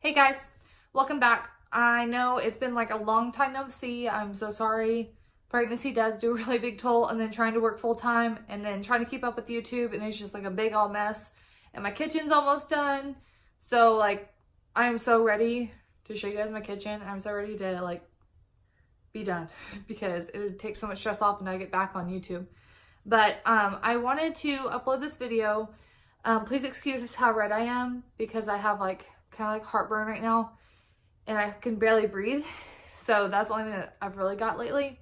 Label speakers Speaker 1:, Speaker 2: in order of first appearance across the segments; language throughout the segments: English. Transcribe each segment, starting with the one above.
Speaker 1: Hey guys, welcome back. I know it's been like a long time no see. I'm so sorry. Pregnancy does do a really big toll, and then trying to work full time and then trying to keep up with YouTube, and it's just like a big old mess. And my kitchen's almost done. So like I am so ready to show you guys my kitchen. I'm so ready to like be done because it would take so much stress off when I get back on YouTube. But I wanted to upload this video. Please excuse how red I am because I have like kind of like heartburn right now and I can barely breathe. So that's the only thing that I've really got lately.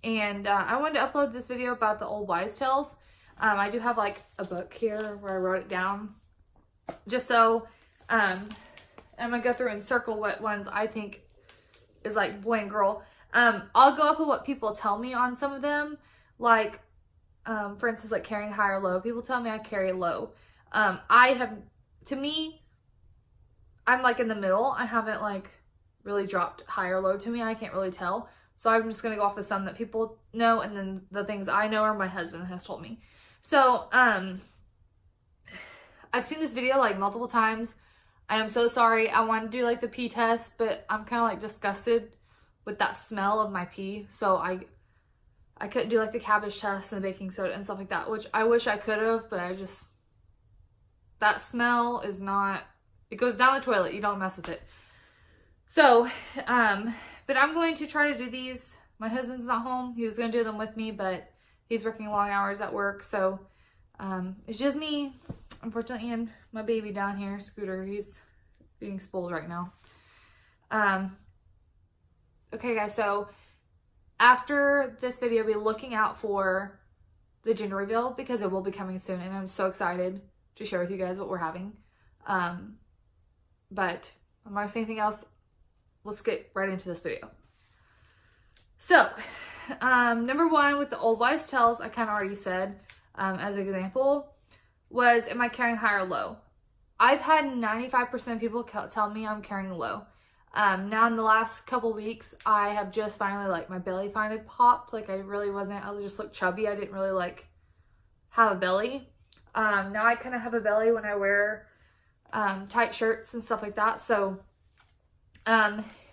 Speaker 1: And I wanted to upload this video about the old wives' tales. I do have like a book here where I wrote it down just so I'm gonna go through and circle what ones I think is like boy and girl. I'll go off of what people tell me on some of them, like for instance, like carrying high or low. People tell me I carry low. To me, I'm like in the middle. I haven't like really dropped high or low to me. I can't really tell. So I'm just going to go off of some that people know, and then the things I know or my husband has told me. So, I've seen this video like multiple times. I am so sorry. I wanted to do like the pee test, but I'm kind of like disgusted with that smell of my pee. So I couldn't do like the cabbage test and the baking soda and stuff like that, which I wish I could have, but that smell is not, it goes down the toilet. You don't mess with it. So, but I'm going to try to do these. My husband's not home. He was going to do them with me, but he's working long hours at work. So, it's just me, unfortunately, and my baby down here, Scooter. He's being spoiled right now. Okay, guys. So, after this video, be looking out for the gender reveal because it will be coming soon, and I'm so excited to share with you guys what we're having. But I'm not gonna say anything else. Let's get right into this video. So, number one with the old wives' tales, I kind of already said as an example, was am I carrying high or low? I've had 95% of people tell me I'm carrying low. Now in the last couple weeks, I have just finally, like, my belly finally popped. Like, I just looked chubby. I didn't really, like, have a belly. Now I kind of have a belly when I wear tight shirts and stuff like that. So,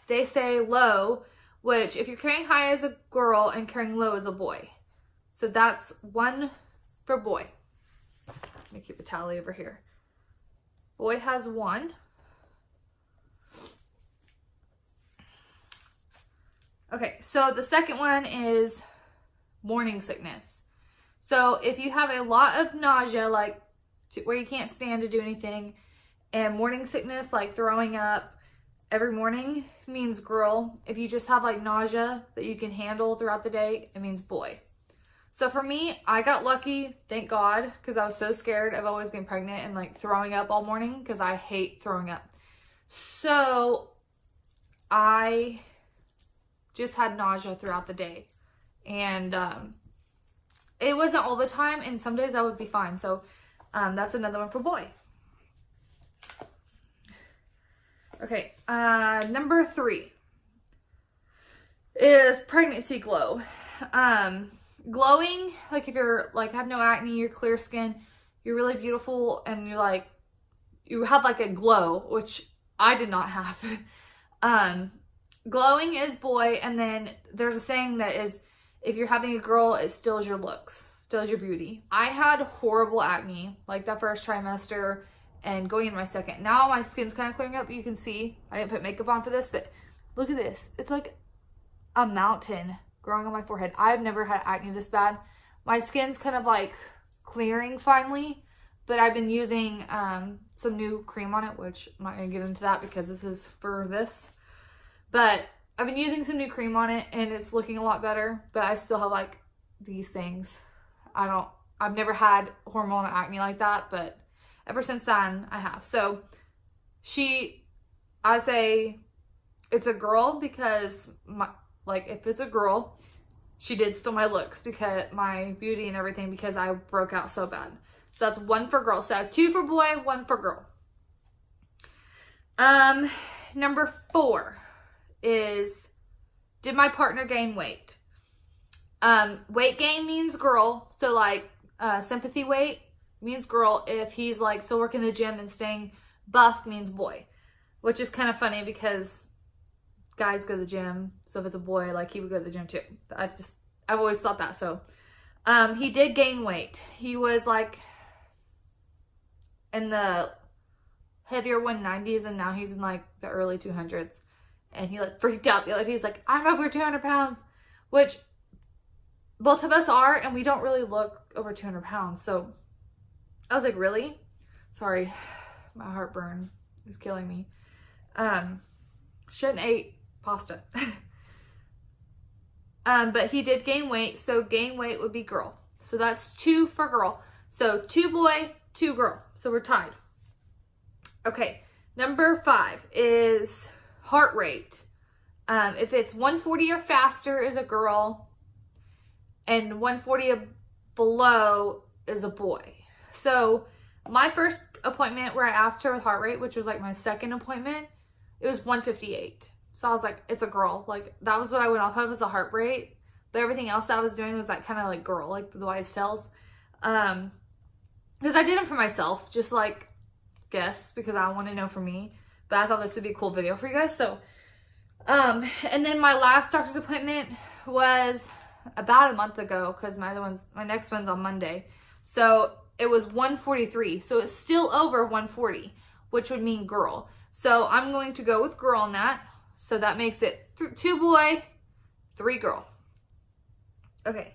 Speaker 1: they say low, which if you're carrying high as a girl and carrying low as a boy. So that's one for boy. Let me keep a tally over here. Boy has 1. Okay, so the second one is morning sickness. So if you have a lot of nausea, like where you can't stand to do anything, and morning sickness, like throwing up every morning, means girl. If you just have like nausea that you can handle throughout the day, it means boy. So for me, I got lucky, thank God, because I was so scared of always getting pregnant and like throwing up all morning because I hate throwing up. So I just had nausea throughout the day, and it wasn't all the time, and some days I would be fine. So that's another one for boy. Okay, number 3 is pregnancy glow. Glowing, like if you're like have no acne, you're clear skin, you're really beautiful, and you're like, you have like a glow, which I did not have. Glowing is boy, and then there's a saying that is, if you're having a girl, it stills your looks, stills your beauty. I had horrible acne, like that first trimester and going into my second. Now my skin's kind of clearing up. You can see, I didn't put makeup on for this, but look at this. It's like a mountain growing on my forehead. I've never had acne this bad. My skin's kind of like clearing finally, but I've been using some new cream on it, which I'm not going to get into that because this is for this. But I've been using some new cream on it, and it's looking a lot better, but I still have like these things. I've never had hormonal acne like that, but ever since then I have. So I say it's a girl because if it's a girl, she did steal my looks, because my beauty and everything, because I broke out so bad. So that's 1 for girl. So I have 2 for boy, 1 for girl. Number 4 is, did my partner gain weight? Weight gain means girl. So like sympathy weight means girl. If he's like still working the gym and staying buff, means boy. which is kind of funny because guys go to the gym. So if it's a boy, like he would go to the gym too. I've always thought that. So he did gain weight. He was like in the heavier 190s, and now he's in like the early 200s. And he like freaked out the other day. He's like, I'm over 200 pounds, which both of us are, and we don't really look over 200 pounds. So I was like, really? Sorry, my heartburn is killing me. Shouldn't ate pasta. But he did gain weight, so gain weight would be girl. So that's 2 for girl. So 2 boy, 2 girl. So we're tied. Okay, number 5 is heart rate. If it's 140 or faster is a girl, and 140 below is a boy. So my first appointment where I asked her with heart rate, which was like my second appointment, it was 158. So I was like, it's a girl. Like that was what I went off of, was the heart rate. But everything else that I was doing was like kind of like girl, like the wise tells. Because I did them for myself, just like guess, because I want to know for me. But I thought this would be a cool video for you guys. So, and then my last doctor's appointment was about a month ago, because my next one's on Monday. So it was 143. So it's still over 140, which would mean girl. So I'm going to go with girl on that. So that makes it 2 boy, 3 girl. Okay.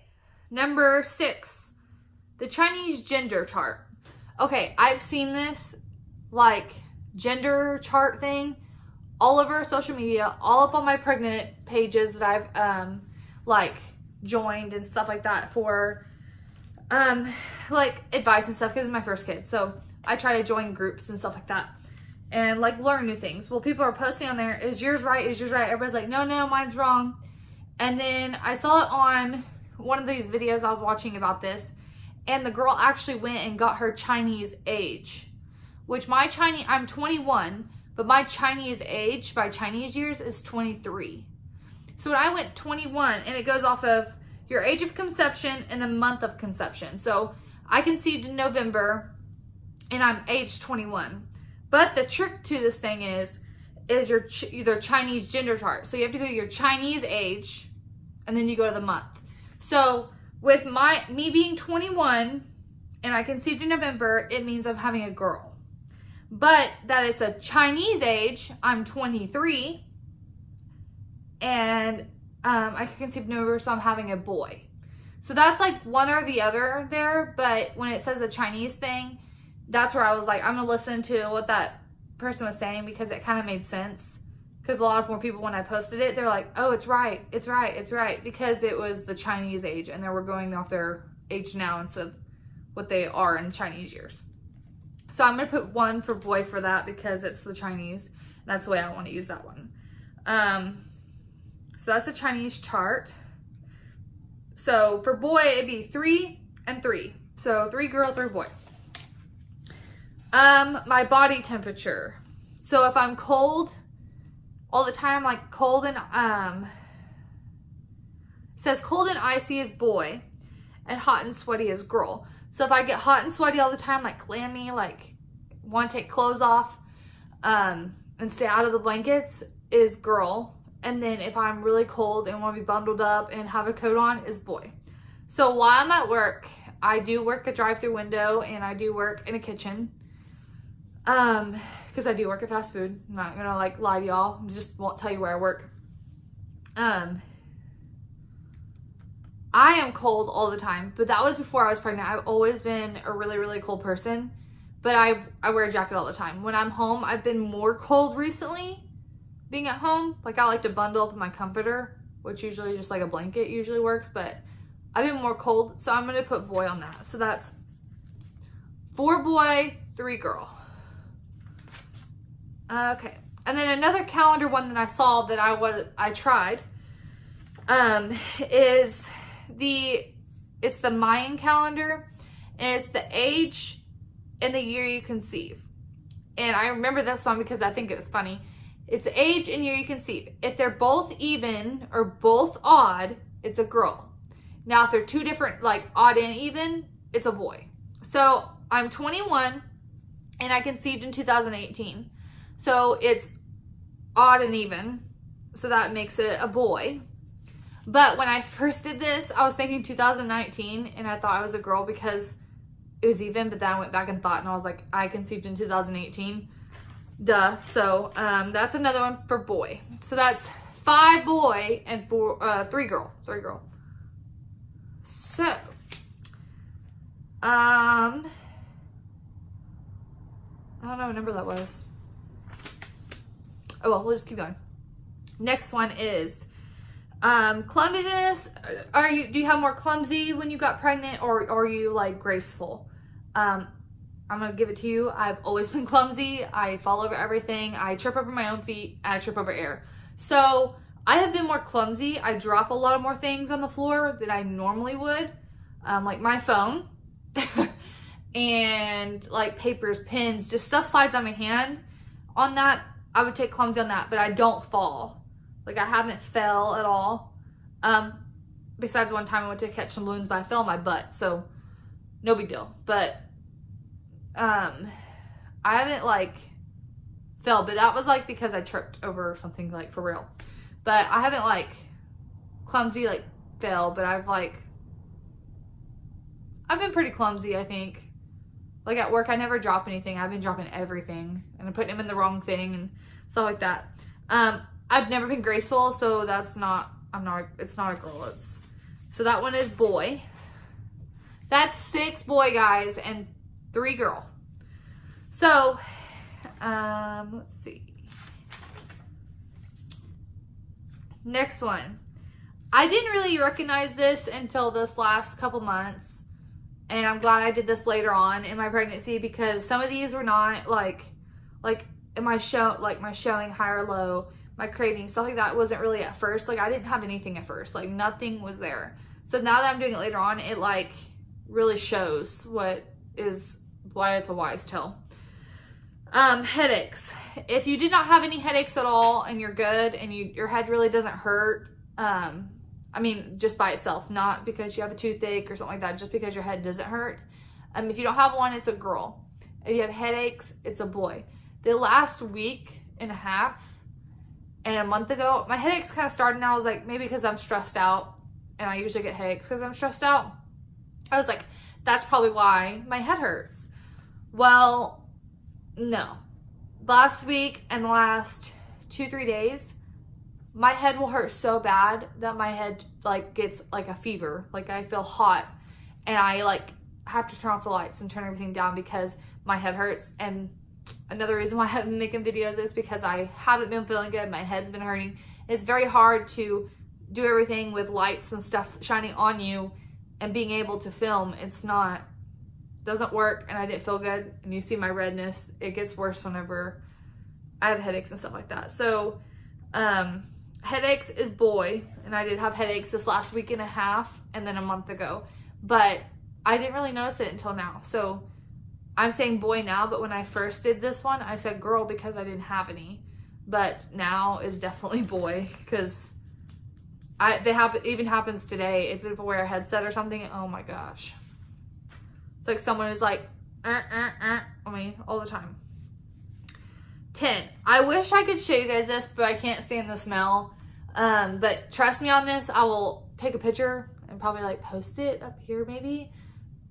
Speaker 1: Number 6, the Chinese gender chart. Okay, I've seen this like gender chart thing all over social media, all up on my pregnant pages that I've like joined and stuff like that for like advice and stuff, because it's my first kid. So I try to join groups and stuff like that and like learn new things. Well, people are posting on there, is yours right? Is yours right? Everybody's like, no, mine's wrong. And then I saw it on one of these videos I was watching about this, and the girl actually went and got her Chinese age, which I'm 21, but my Chinese age by Chinese years is 23. So when I went 21, and it goes off of your age of conception and the month of conception. So I conceived in November, and I'm age 21. But the trick to this thing is your either Chinese gender chart. So you have to go to your Chinese age, and then you go to the month. So with me being 21 and I conceived in November, it means I'm having a girl. But that it's a Chinese age, I'm 23, and I conceived in November, so I'm having a boy. So that's like one or the other there, but when it says a Chinese thing, that's where I was like, I'm gonna listen to what that person was saying, because it kind of made sense. Because a lot more people, when I posted it, they're like, oh, it's right, because it was the Chinese age, and they were going off their age now instead of what they are in Chinese years. So I'm going to put 1 for boy for that, because it's the Chinese. That's the way I want to use that one. So that's a Chinese chart. So for boy, it'd be 3 and 3. So 3 girl, 3 boy. My body temperature. So if I'm cold all the time, like cold and, it says cold and icy is boy, and hot and sweaty is girl. So if I get hot and sweaty all the time, like clammy, like want to take clothes off, and stay out of the blankets, is girl. And then if I'm really cold and want to be bundled up and have a coat on, is boy. So while I'm at work, I do work a drive-through window, and I do work in a kitchen. Because I do work at fast food. I'm not gonna like lie to y'all. I just won't tell you where I work. I am cold all the time, but that was before I was pregnant. I've always been a really, really cold person, but I wear a jacket all the time. When I'm home, I've been more cold recently being at home. Like I like to bundle up in my comforter, which usually just like a blanket usually works, but I've been more cold. So I'm going to put boy on that. So that's 4 boy, 3 girl. Okay. And then another calendar one that I saw that I tried, is it's the Mayan calendar, and it's the age and the year you conceive. And I remember this one because I think it was funny. It's the age and year you conceive. If they're both even or both odd, it's a girl. Now, if they're 2 different, like odd and even, it's a boy. So I'm 21 and I conceived in 2018. So it's odd and even. So that makes it a boy. But when I first did this, I was thinking 2019 and I thought I was a girl because it was even, but then I went back and thought and I was like, I conceived in 2018. Duh. So that's another one for boy. So that's 5 boy and 3 girl. 3 girl. So I don't know what number that was. Oh well, we'll just keep going. Next one is clumsiness. Do you have more clumsy when you got pregnant, or are you like graceful? I'm gonna give it to you. I've always been clumsy. I fall over everything. I trip over my own feet and I trip over air. So I have been more clumsy. I drop a lot of more things on the floor than I normally would. Like my phone and like papers, pens, just stuff slides on my hand. On that, I would take clumsy on that, but I don't fall. Like I haven't fell at all. Besides one time I went to catch some balloons, but I fell on my butt, so no big deal. But I haven't like fell, but that was like because I tripped over something like for real. But I haven't like clumsy like fell, but I've been pretty clumsy, I think. Like at work, I never drop anything. I've been dropping everything and I'm putting them in the wrong thing and stuff like that. I've never been graceful, so it's not a girl. So that one is boy. That's 6 boy, guys, and 3 girl. So, let's see. Next one. I didn't really recognize this until this last couple months. And I'm glad I did this later on in my pregnancy because some of these were not like in my showing high or low, my craving, stuff like that wasn't really at first. Like I didn't have anything at first, like nothing was there. So now that I'm doing it later on, it like really shows why it's a wise tale. Headaches. If you did not have any headaches at all and you're good and your head really doesn't hurt, I mean, just by itself, not because you have a toothache or something like that, just because your head doesn't hurt. If you don't have one, it's a girl. If you have headaches, it's a boy. The last week and a half and a month ago, my headaches kind of started and I was like, maybe because I'm stressed out, and I usually get headaches because I'm stressed out. I was like, that's probably why my head hurts. Well, no. Last week and the last 2-3 days, my head will hurt so bad that my head like gets like a fever. Like I feel hot and I like have to turn off the lights and turn everything down because my head hurts. And another reason why I haven't been making videos is because I haven't been feeling good. My head's been hurting. It's very hard to do everything with lights and stuff shining on you and being able to film. Doesn't work, and I didn't feel good. And you see my redness. It gets worse whenever I have headaches and stuff like that. So, headaches is boy, and I did have headaches this last week and a half and then a month ago, but I didn't really notice it until now. So I'm saying boy now, but when I first did this one, I said girl because I didn't have any, but now is definitely boy because even happens today. If I wear a headset or something, oh my gosh. It's like someone is like, on me all the time. 10. I wish I could show you guys this, but I can't stand the smell. But trust me on this, I will take a picture and probably like post it up here maybe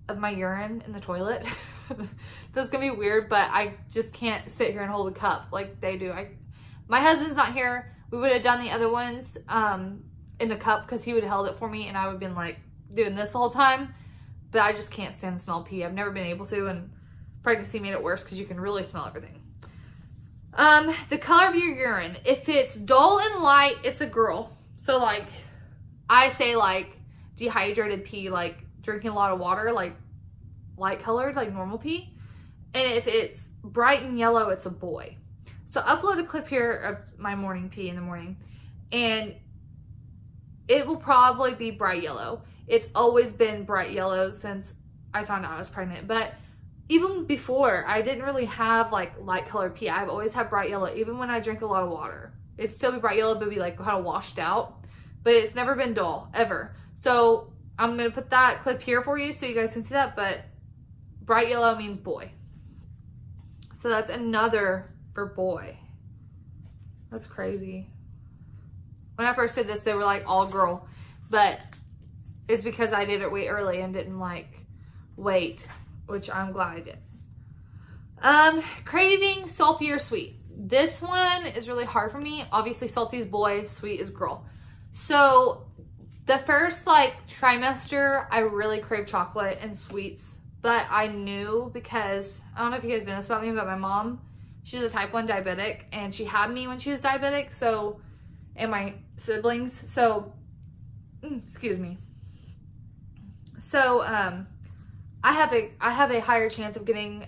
Speaker 1: of my urine in the toilet. That's gonna be weird, but I just can't sit here and hold a cup like they do. My husband's not here. We would have done the other ones in the cup because he would have held it for me and I would have been like doing this the whole time. But I just can't stand the smell of pee. I've never been able to, and pregnancy made it worse because you can really smell everything. The color of your urine. If it's dull and light, it's a girl. So like, I say like dehydrated pee, like drinking a lot of water, like light colored, like normal pee. And if it's bright and yellow, it's a boy. So upload a clip here of my morning pee in the morning, and it will probably be bright yellow. It's always been bright yellow since I found out I was pregnant. But even before, I didn't really have like light colored pee. I've always had bright yellow, even when I drink a lot of water. It'd still be bright yellow, but be like kind of washed out. But it's never been dull, ever. So I'm going to put that clip here for you so you guys can see that. But bright yellow means boy. So that's another for boy. That's crazy. When I first did this, they were like all girl, but it's because I did it way early and didn't like wait, which I'm glad I did. Craving salty or sweet. This one is really hard for me. Obviously salty is boy, sweet is girl. So the first like trimester, I really craved chocolate and sweets, but I knew because, I don't know if you guys know this about me, but my mom, she's a type 1 diabetic and she had me when she was diabetic. So, and my siblings. So, excuse me. So, I have a higher chance of getting,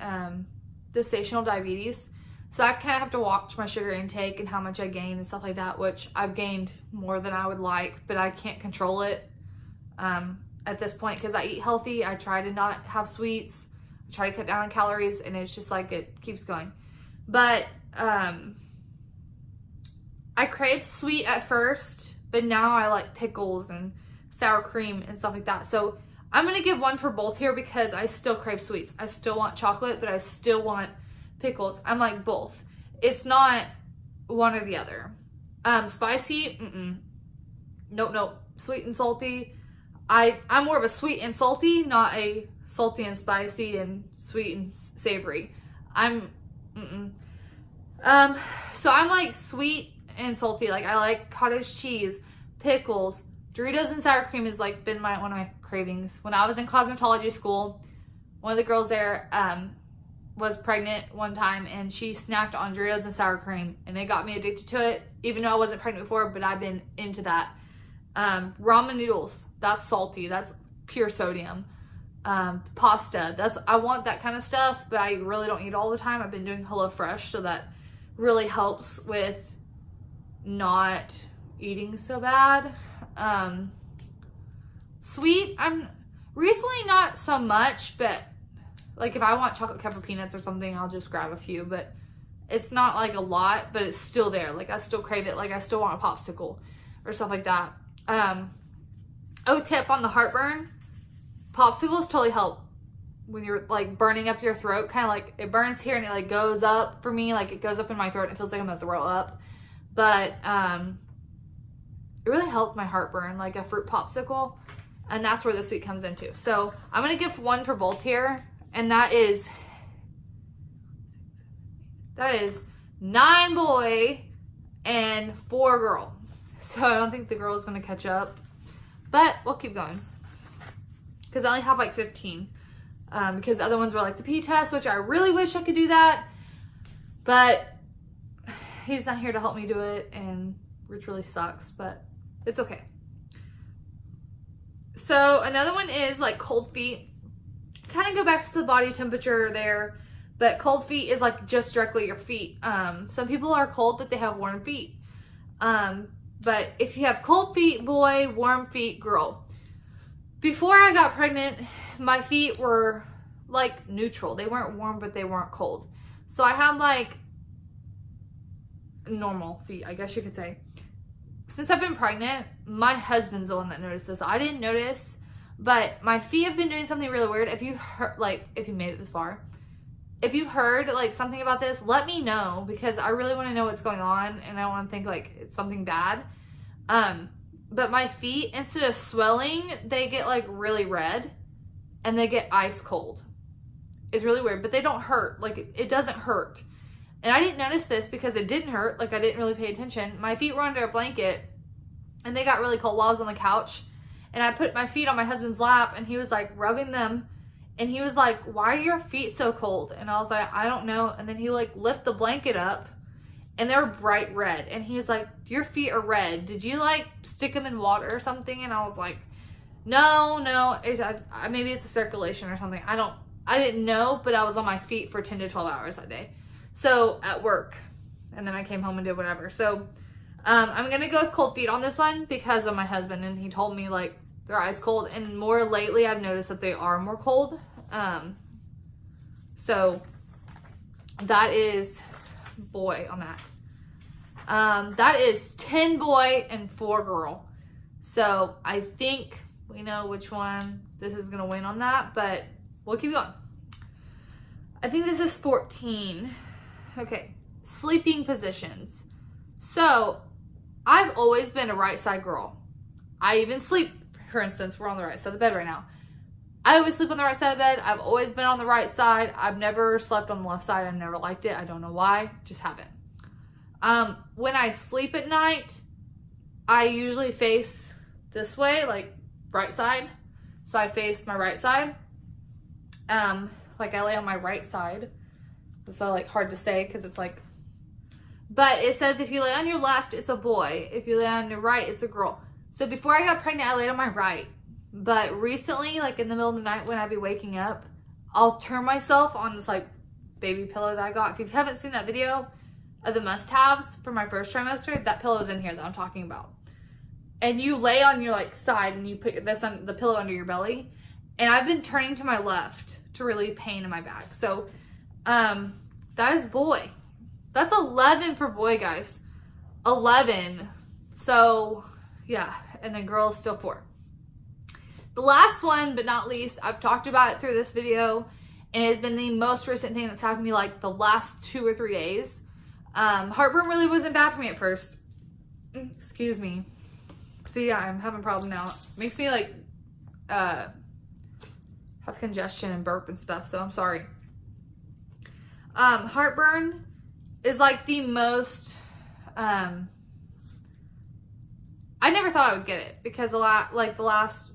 Speaker 1: gestational diabetes. So I kind of have to watch my sugar intake and how much I gain and stuff like that, which I've gained more than I would like, but I can't control it at this point because I eat healthy. I try to not have sweets. I try to cut down on calories, and it's just like it keeps going. But I craved sweet at first, but now I like pickles and sour cream and stuff like that. So I'm going to give one for both here because I still crave sweets. I still want chocolate, but I still want pickles. I'm like both. It's not one or the other. Spicy, nope. Sweet and salty. I'm more of a sweet and salty, not a salty and spicy and sweet and savory. So I'm like sweet and salty. Like I like cottage cheese, pickles, Doritos and sour cream has like been one of my cravings. When I was in cosmetology school, one of the girls there, was pregnant one time and she snacked on Doritos and sour cream and it got me addicted to it, even though I wasn't pregnant before, but I've been into that. Ramen noodles, that's salty, that's pure sodium. Pasta, I want that kind of stuff, but I really don't eat all the time. I've been doing HelloFresh, so that really helps with not eating so bad. Sweet, I'm recently not so much, but like if I want chocolate covered peanuts or something, I'll just grab a few, but it's not like a lot, but it's still there. Like I still crave it. Like I still want a popsicle or stuff like that. Tip on the heartburn, popsicles totally help when you're like burning up your throat. Kind of like it burns here and it like goes up for me. Like it goes up in my throat and it feels like I'm gonna throw up. But it really helped my heartburn, like a fruit popsicle. And that's where the sweet comes into. So I'm gonna give one for both here. And that is 9 boy and 4 girl. So I don't think the girl is going to catch up. But we'll keep going. Because I only have like 15. Because the other ones were like the P test, which I really wish I could do that. But he's not here to help me do it. And which really sucks. But it's okay. So another one is like cold feet. Kind of go back to the body temperature there, but cold feet is like just directly your feet. Some people are cold, but they have warm feet. But if you have cold feet, boy, warm feet, girl. Before I got pregnant, my feet were like neutral. They weren't warm, but they weren't cold. So I had like normal feet, I guess you could say. Since I've been pregnant, my husband's the one that noticed this. I didn't notice. But my feet have been doing something really weird. If you heard, like, if you made it this far, if you heard like something about this, let me know because I really want to know what's going on and I want to think like it's something bad. But my feet, instead of swelling, they get like really red and they get ice cold. It's really weird, but they don't hurt. Like it doesn't hurt. And I didn't notice this because it didn't hurt. Like I didn't really pay attention. My feet were under a blanket and they got really cold while I was on the couch. And I put my feet on my husband's lap and he was like rubbing them. And he was like, why are your feet so cold? And I was like, I don't know. And then he like lifted the blanket up and they're bright red. And he was like, your feet are red. Did you like stick them in water or something? And I was like, no. Maybe it's a circulation or something. I didn't know, but I was on my feet for 10 to 12 hours that day. So at work. And then I came home and did whatever. So I'm going to go with cold feet on this one because of my husband. And he told me like they're ice cold. And more lately I've noticed that they are more cold. So that is boy on that. That is 10 boy and 4 girl. So I think we know which one this is going to win on that. But we'll keep going. I think this is 14. Okay. Sleeping positions. So I've always been a right side girl. I even sleep, for instance, we're on the right side of the bed right now. I always sleep on the right side of the bed. I've always been on the right side. I've never slept on the left side. I've never liked it. I don't know why. Just haven't. When I sleep at night, I usually face this way, like right side. So I face my right side. Like I lay on my right side. So like hard to say because it's like, but it says if you lay on your left, it's a boy. If you lay on your right, it's a girl. So before I got pregnant, I laid on my right. But recently, like in the middle of the night when I'd be waking up, I'll turn myself on this like baby pillow that I got. If you haven't seen that video of the must-haves for my first trimester, that pillow is in here that I'm talking about. And you lay on your like side and you put this on the pillow under your belly. And I've been turning to my left to relieve pain in my back. So that is boy. That's 11 for boy, guys. 11. So yeah, and then girl is still 4. The last one, but not least, I've talked about it through this video, and it has been the most recent thing that's happened to me like the last 2 or 3 days. Heartburn really wasn't bad for me at first. Excuse me. See, I'm having a problem now. It makes me like have congestion and burp and stuff, so I'm sorry. Heartburn is like the most, I never thought I would get it because the last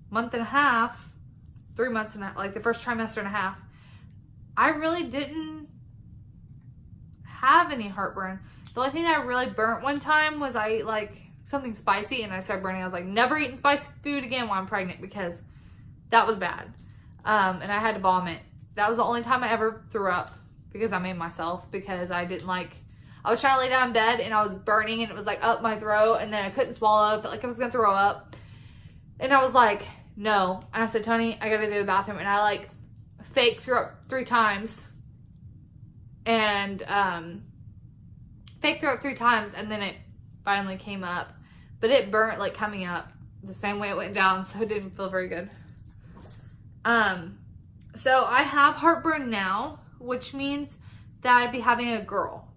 Speaker 1: month and a half, 3 months and a half, like the first trimester and a half, I really didn't have any heartburn. The only thing that I really burnt one time was I ate like something spicy and I started burning. I was like, never eating spicy food again while I'm pregnant because that was bad. And I had to vomit. That was the only time I ever threw up because I made myself, because I didn't like, I was trying to lay down in bed and I was burning and it was like up my throat and then I couldn't swallow. I felt like I was going to throw up. And I was like, no. And I said, Tony, I got to go to the bathroom. And I like fake threw up 3 times. And fake threw up 3 times and then it finally came up. But it burnt like coming up the same way it went down, so it didn't feel very good. So I have heartburn now, which means that I'd be having a girl.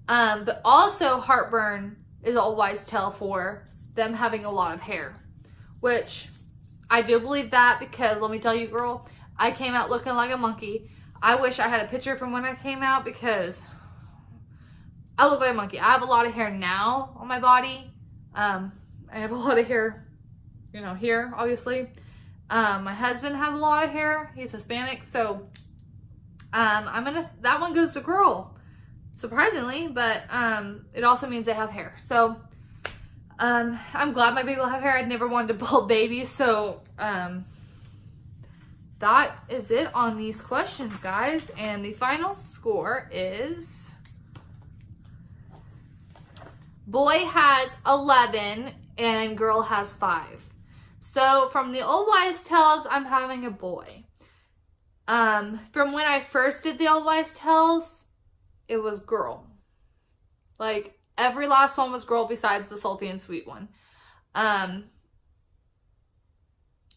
Speaker 1: But also heartburn is a wise tale for them having a lot of hair, which I do believe that because let me tell you, girl, I came out looking like a monkey. I wish I had a picture from when I came out because I look like a monkey. I have a lot of hair now on my body. I have a lot of hair, you know, here, obviously. My husband has a lot of hair. He's Hispanic, so that one goes to girl, surprisingly, but it also means they have hair. So I'm glad my baby will have hair. I'd never wanted to bald baby, so that is it on these questions, guys. And the final score is boy has 11 and girl has 5. So from the old wise tales, I'm having a boy. From when I first did the old wise tales, it was girl. Like every last one was girl besides the salty and sweet one.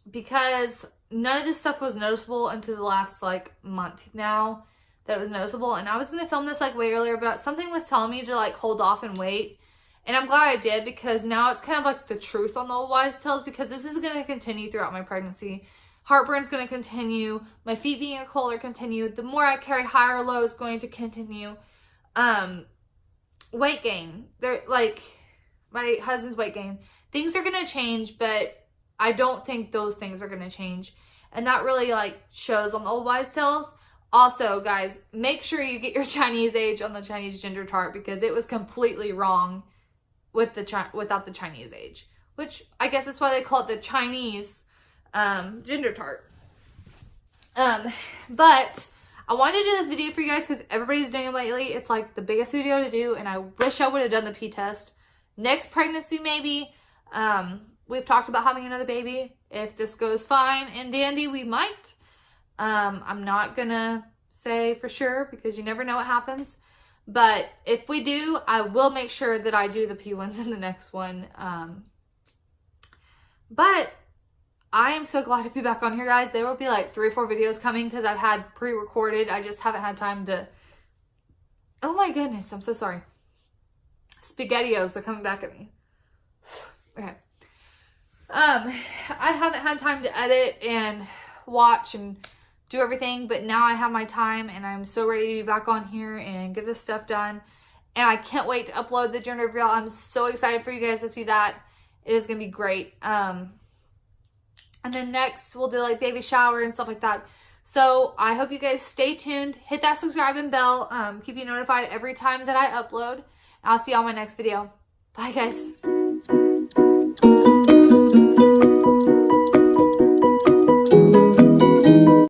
Speaker 1: Because none of this stuff was noticeable until the last like month now that it was noticeable. And I was going to film this like way earlier, but something was telling me to like hold off and wait. And I'm glad I did, because now it's kind of like the truth on the old wise tales, because this is going to continue throughout my pregnancy. Heartburn's going to continue. My feet being a cold are continue. The more I carry high or low is going to continue. Weight gain. They're like my husband's weight gain. Things are going to change, but I don't think those things are going to change. And that really like shows on the old wise tales. Also, guys, make sure you get your Chinese age on the Chinese gender chart, because it was completely wrong with without the Chinese age, which I guess that's why they call it the Chinese gender chart. But I wanted to do this video for you guys because everybody's doing it lately. It's like the biggest video to do, and I wish I would have done the P test. Next pregnancy, maybe. We've talked about having another baby. If this goes fine and dandy, we might. I'm not gonna say for sure because you never know what happens. But if we do, I will make sure that I do the P1s in the next one. But I am so glad to be back on here, guys. There will be like 3 or 4 videos coming because I've had pre-recorded. I just haven't had time to... Oh my goodness, I'm so sorry. SpaghettiOs are coming back at me. Okay. I haven't had time to edit and watch and do everything, but now I have my time and I'm so ready to be back on here and get this stuff done. And I can't wait to upload the gender reveal. I'm so excited for you guys to see that. It is going to be great. And then next we'll do like baby shower and stuff like that. So I hope you guys stay tuned. Hit that subscribe and bell. Keep you notified every time that I upload. I'll see you on my next video. Bye guys.